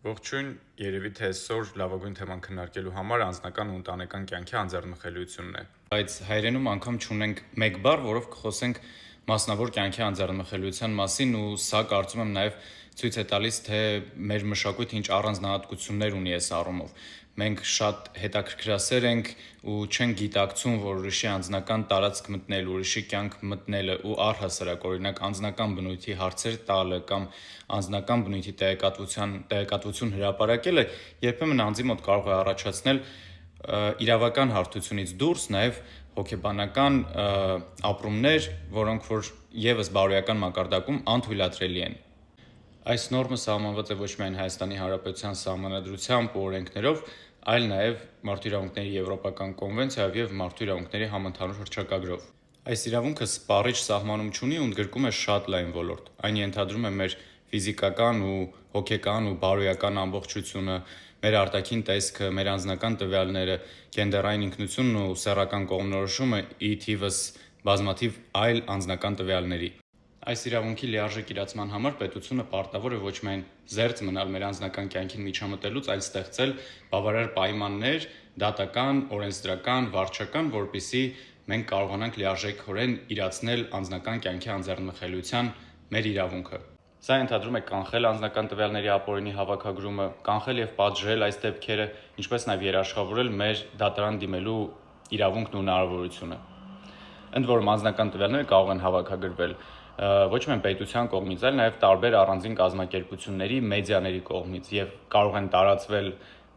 Ողջույն, երևի թե այսօր լավագույն թեման քննարկելու համար անձնական ու ընտանեկան կյանքի անձեռնմխելիությունն է։ Բայց հայերենում անգամ չունենք մեկ բառ, որով կխոսենք մասնավոր կյանքի անձեռնմխելիության մասին, ու սա կարծում եմ նաև ցույց է տալիս, թե մեր մշակույթը ինչ առանձնահատկություններ ունի այս առումով։ Մենք շատ հետաքրքրասեր ենք ու չենք գիտակցում, որ ուրիշի անձնական տարածք մտնել, ուրիշի կյանք մտնելը ու առհասարակ օրինակ անձնական բնույթի հարցեր տալը կամ անձնական բնույթի տեղեկատվություն հրապարակելը երբեմն անձի մոտ կարող է առաջացնել իրավական հարթությունից դուրս նաև հոգեբանական ապրումներ, որոնք որ եւս բարոյական մակարդակում անթույլատրելի են։ Այս նորմը սահմանված է ոչ միայն Հայաստանի Հանրապետության Սահմանադրությամբ ու օրենքներով, այլ նաև Մարդու իրավունքների Եվրոպական կոնվենցիայով եւ Մարդու իրավունքների համընդհանուր հռչակագրով։ Այս իրավունքը սպառիչ սահմանում չունի ու ընդգրկում է շատ լայն ոլորտ։ Այն ենթադրում է մեր ֆիզիկական ու հոգեկան ու բարոյական ամբողջությունը, մեր արտաքին տեսքը, մեր անձնական տվյալները, գենդերային ինքնությունն ու սեռական կողմնորոշումը, ի թիվս բազմաթիվ այլ անձնական տվյալների։ Այս իրավունքի լիարժեք իրացման համար պետությունը պարտավոր է ոչ միայն զերծ մնալ մեր անձնական կյանքին միջամտելուց, այլ ստեղծել բավարար պայմաններ, դատական, օրենսդրական, վարչական, որպեսզի մենք կարողանանք լիարժեքորեն իրացնել անձնական կյանքի անձեռնմխելիության մեր իրավունքը։ Սա ենթադրում է կանխել անձնական տվյալների ապօրինի հավաքագրումը, կանխել եւ պատժել այս դեպքերը, ինչպես նաեւ երաշխավորել մեր դատարան դիմելու իրավունքն ու հնարավորությունը։ Ընդ որում անձնական տվյալները կարող են հավաքագրվել ոչ միայն պետության կողմից, այլ նաև տարբեր առանձին կազմակերպությունների, մեդիաների կողմից եւ կարող են տարածվել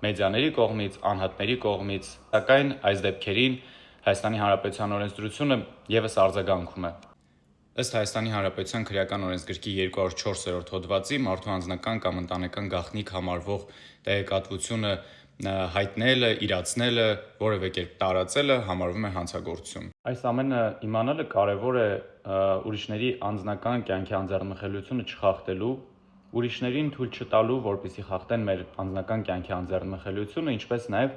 մեդիաների կողմից, անհատների կողմից, սակայն այս դեպքերին Հայաստանի Հանրապետության օրենսդրությունը եւս արձագանքում է։ Ըստ Հայաստանի Հանրապետության քրեական օրենսգրքի 204-րդ հոդվածի մարդու անձնական կամ ընտանեկան գաղտնիք համարվող տեղեկատվությունը հայտնելը, իրացնելը, որևէ կերպ տարածելը համարվում է հանցագործություն։ Այս ամենը իմանալը կարևոր է ուրիշների անձնական կյանքի անձեռնմխելիությունը չխախտելու, ուրիշներին թույլ չտալու, որպեսզի խախտեն մեր անձնական կյանքի անձեռնմխելիությունը, ինչպես նաև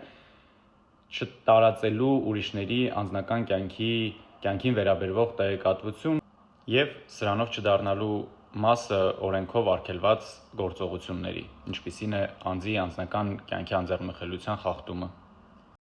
չտարածելու ուրիշների անձնական կյանքին վերաբերող տեղեկատվություն եւ սրանով չդառնալու մասը օրենքով արգելված գործողությունների, ինչպիսին է անձի անձնական կյանքի անձեռնմխելիության խախտումը։